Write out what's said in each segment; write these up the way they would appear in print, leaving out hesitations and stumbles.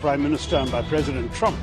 Prime Minister and by President Trump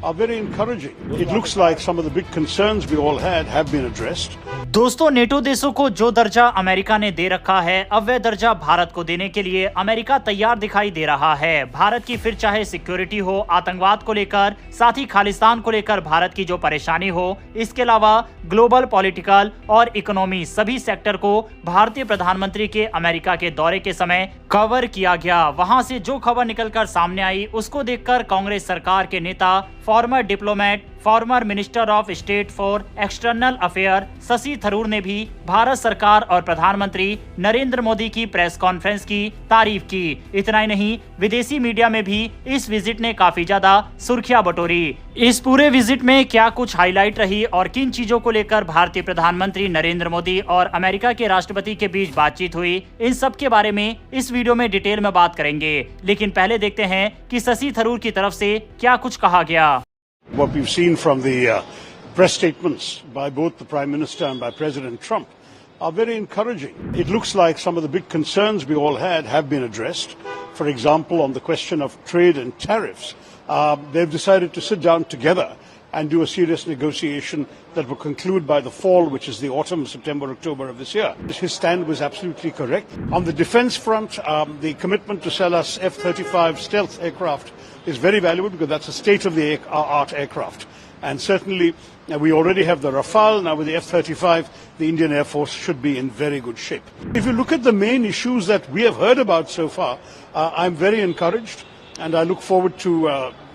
are very encouraging. It looks like some of the big concerns we all had have been addressed. दोस्तों, NATO देशों को जो दर्जा America ने दे रखा है, अब वह दर्जा भारत को देने के लिए अमेरिका तैयार दिखाई दे रहा है। भारत की फिर चाहे सिक्योरिटी हो, आतंकवाद को लेकर, साथ ही खालिस्तान को लेकर भारत की जो परेशानी हो, इसके अलावा ग्लोबल पॉलिटिकल और इकोनॉमी सभी सेक्टर को भारतीय प्रधानमंत्री के अमेरिका के दौरे के समय कवर किया गया। वहां से जो खबर निकलकर सामने आई उसको देखकर कांग्रेस सरकार के नेता, farmer diplomat, former minister of state for external affair Shashi Tharoor ने भी भारत सरकार और प्रधानमंत्री नरेंद्र मोदी की प्रेस कॉन्फ्रेंस की तारीफ की। इतना ही नहीं, विदेशी मीडिया में भी इस विजिट ने काफी ज्यादा सुर्खियां बटोरी। इस पूरे विजिट में क्या कुछ हाईलाइट रही और किन चीजों को लेकर भारतीय प्रधानमंत्री नरेंद्र मोदी और अमेरिका के राष्ट्रपति के बीच बातचीत हुई, इन सब के बारे में इस वीडियो में डिटेल में बात करेंगे। लेकिन पहले देखते हैं कि शशि थरूर की तरफ से क्या कुछ कहा गया। What we've seen from the press statements by both the Prime Minister and by President Trump are very encouraging. It looks like some of the big concerns we all had have been addressed. For example, on the question of trade and tariffs, they've decided to sit down together and do a serious negotiation that will conclude by the fall, which is the autumn, September, October of this year. His stand was absolutely correct. On the defense front, the commitment to sell us F-35 stealth aircraft is very valuable because that's a state-of-the-art aircraft. And certainly, we already have the Rafale. Now with the F-35, the Indian Air Force should be in very good shape. If you look at the main issues that we have heard about so far, I'm very encouraged. And I look forward to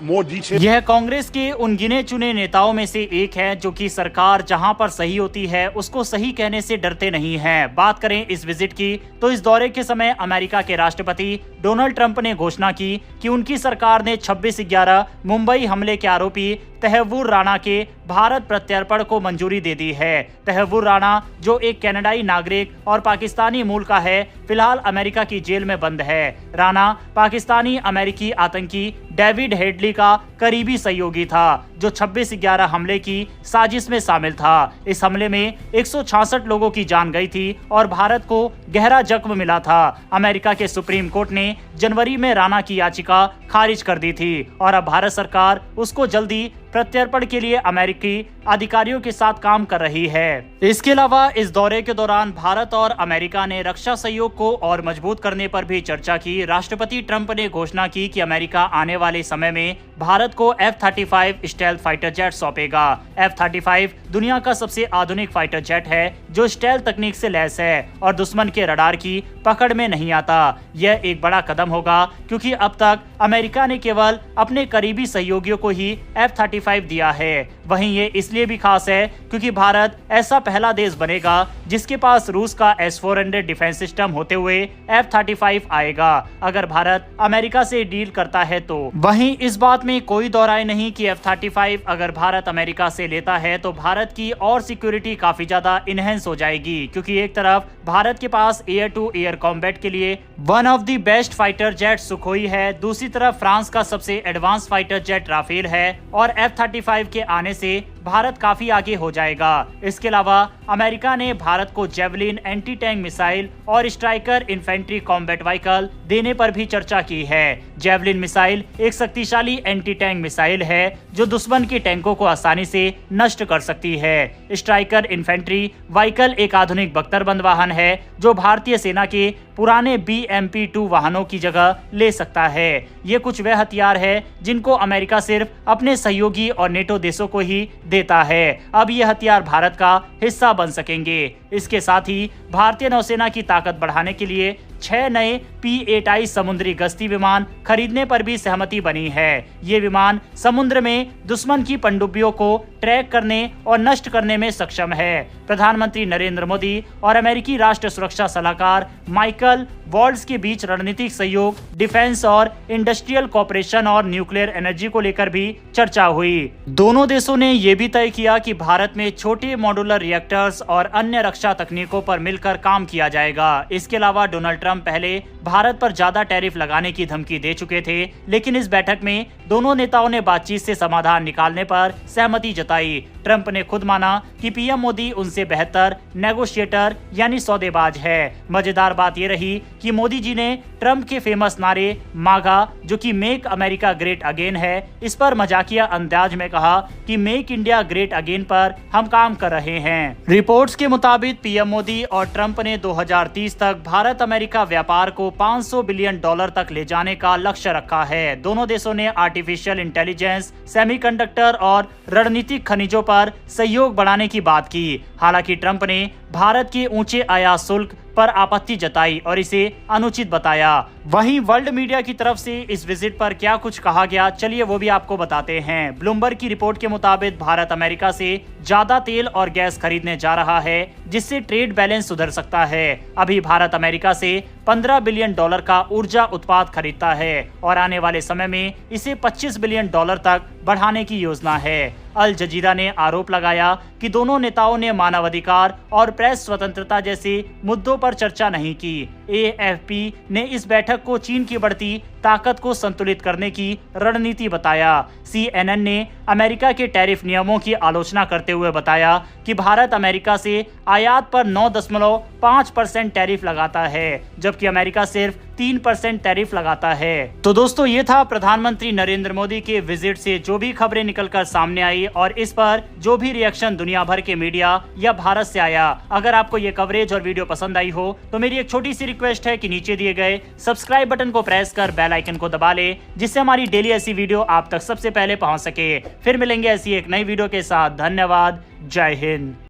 more detail. यह कांग्रेस के उन गिने चुने नेताओं में से एक है जो कि सरकार जहां पर सही होती है उसको सही कहने से डरते नहीं हैं। बात करें इस विजिट की तो इस दौरे के समय अमेरिका के राष्ट्रपति डोनाल्ड ट्रंप ने घोषणा की कि उनकी सरकार ने 26/11 मुंबई हमले के आरोपी तहव्वुर राणा के भारत प्रत्यर्पण को मंजूरी दे दी है। तहव्वुर राणा, जो एक कनाडाई नागरिक और पाकिस्तानी मूल का है, फिलहाल अमेरिका की जेल में बंद है। राणा पाकिस्तानी अमेरिकी आतंकी डेविड हेडली का करीबी सहयोगी था जो 26/11 हमले की साजिश में शामिल था। इस हमले में 166 लोगों की जान गई थी और भारत को गहरा जख्म मिला था। अमेरिका के सुप्रीम कोर्ट ने जनवरी में राणा की याचिका खारिज कर दी थी और अब भारत सरकार उसको जल्दी प्रत्यर्पण के लिए अमेरिकी अधिकारियों के साथ काम कर रही है। इसके अलावा इस दौरे के दौरान भारत और अमेरिका ने रक्षा सहयोग को और मजबूत करने पर भी चर्चा की। राष्ट्रपति ट्रंप ने घोषणा की कि अमेरिका आने वाले समय में भारत को F-35 स्टेल्थ फाइटर जेट सौंपेगा। F-35 दुनिया का सबसे आधुनिक फाइटर जेट है जो स्टेल्थ तकनीक से लैस है और दुश्मन के रडार की पकड़ में नहीं आता। यह एक बड़ा कदम होगा क्योंकि अब तक अमेरिका ने केवल अपने करीबी सहयोगियों को ही F-35 दिया है। वहीं ये इसलिए भी खास है क्योंकि भारत ऐसा पहला देश बनेगा जिसके पास रूस का S-400 डिफेंस सिस्टम होते हुए F-35 आएगा अगर भारत अमेरिका से डील करता है तो। वहीं इस बात में कोई दो राय नहीं कि F-35 अगर भारत अमेरिका से लेता है तो भारत की और सिक्योरिटी काफी ज्यादा इनहेंस हो जाएगी क्योंकि एक तरफ भारत के पास एयर टू एयर कॉम्बैट के लिए one of the best fighter jet Sukhoi है, दूसरी तरफ फ्रांस का सबसे एडवांस फाइटर जेट राफेल है और F-35 के आने से भारत काफी आगे हो जाएगा। इसके अलावा अमेरिका ने भारत को जेवलिन एंटी टैंक मिसाइल और स्ट्राइकर इन्फेंट्री कॉम्बैट व्हीकल देने पर भी चर्चा की है। जेवलिन मिसाइल एक शक्तिशाली एंटी टैंक मिसाइल है जो दुश्मन के टैंकों को आसानी से नष्ट कर सकती है। स्ट्राइकर इन्फेंट्री व्हीकल एक आधुनिक बख्तरबंद वाहन है जो भारतीय सेना के पुराने BMP-2 वाहनों की जगह ले सकता है। ये कुछ वह हथियार है जिनको अमेरिका सिर्फ अपने सहयोगी और नेटो देशों को ही देता है। अब ये हथियार भारत का हिस्सा बन सकेंगे। इसके साथ ही भारतीय नौसेना की ताकत बढ़ाने के लिए 6 नए P-8I समुद्री गश्ती विमान खरीदने पर भी सहमति बनी है। ये विमान समुद्र में दुश्मन की पनडुब्बियों को ट्रैक करने और नष्ट करने में सक्षम है। प्रधानमंत्री नरेंद्र मोदी और अमेरिकी राष्ट्रीय सुरक्षा सलाहकार माइकल वॉल्ट्ज के बीच रणनीतिक सहयोग, डिफेंस और इंडस्ट्रियल कॉपरेशन और न्यूक्लियर एनर्जी को लेकर भी चर्चा हुई। दोनों देशों ने यह भी तय किया कि भारत में छोटे मॉड्यूलर रिएक्टर्स और अन्य रक्षा तकनीकों पर मिलकर काम किया जाएगा। इसके अलावा डोनाल्ड ट्रंप पहले भारत पर ज्यादा टैरिफ लगाने की धमकी दे चुके थे, लेकिन इस बैठक में दोनों नेताओं ने बातचीत से समाधान निकालने पर सहमति जताई। ट्रंप ने खुद माना कि पीएम मोदी उनसे बेहतर नेगोशिएटर यानी सौदेबाज है। मजेदार बात यह रही कि मोदी जी ने ट्रंप के फेमस नारे मागा, जो कि मेक अमेरिका ग्रेट अगेन है, इस पर मजाकिया अंदाज में कहा कि मेक इंडिया ग्रेट अगेन पर हम काम कर रहे हैं। रिपोर्ट्स के मुताबिक पीएम मोदी और ट्रंप ने 2030 तक भारत अमेरिका व्यापार को $500 बिलियन तक ले जाने का लक्ष्य रखा है। दोनों देशों ने आर्टिफिशियल इंटेलिजेंस, सेमीकंडक्टर और रणनीतिक खनिजों पर सहयोग बढ़ाने की बात की। हालांकि ट्रंप ने भारत के ऊंचे आयात शुल्क पर आपत्ति जताई और इसे अनुचित बताया। वहीं वर्ल्ड मीडिया की तरफ से इस विजिट पर क्या कुछ कहा गया, चलिए वो भी आपको बताते हैं। ब्लूमबर्ग की रिपोर्ट के मुताबिक भारत अमेरिका से ज्यादा तेल और गैस खरीदने जा रहा है, जिससे ट्रेड बैलेंस सुधर सकता है। अभी भारत अमेरिका से $15 बिलियन का ऊर्जा उत्पाद खरीदता है और आने वाले समय में इसे $25 बिलियन तक बढ़ाने की योजना है। अल जजीरा ने आरोप लगाया कि दोनों नेताओं ने मानवाधिकार और प्रेस स्वतंत्रता जैसे मुद्दों पर चर्चा नहीं की। AFP ने इस बैठक को चीन की बढ़ती ताकत को संतुलित करने की रणनीति बताया। CNN ने अमेरिका के टैरिफ नियमों की आलोचना करते हुए बताया कि भारत अमेरिका से आयात पर 9.5% टैरिफ लगाता है, जबकि अमेरिका सिर्फ 3% टैरिफ लगाता है। तो दोस्तों, ये था प्रधानमंत्री नरेंद्र मोदी के विजिट से जो भी खबरें निकलकर सामने आई और इस पर जो भी रिएक्शन दुनिया भर के मीडिया या भारत से आया। अगर आपको ये कवरेज और वीडियो पसंद आई हो तो मेरी एक छोटी सी रिक्वेस्ट है कि नीचे दिए गए सब्सक्राइब बटन को प्रेस कर बेल आइकन को दबा ले, जिससे हमारी डेली ऐसी वीडियो आप तक सबसे पहले पहुंच सके। फिर मिलेंगे ऐसी एक नई वीडियो के साथ। धन्यवाद। जय हिंद।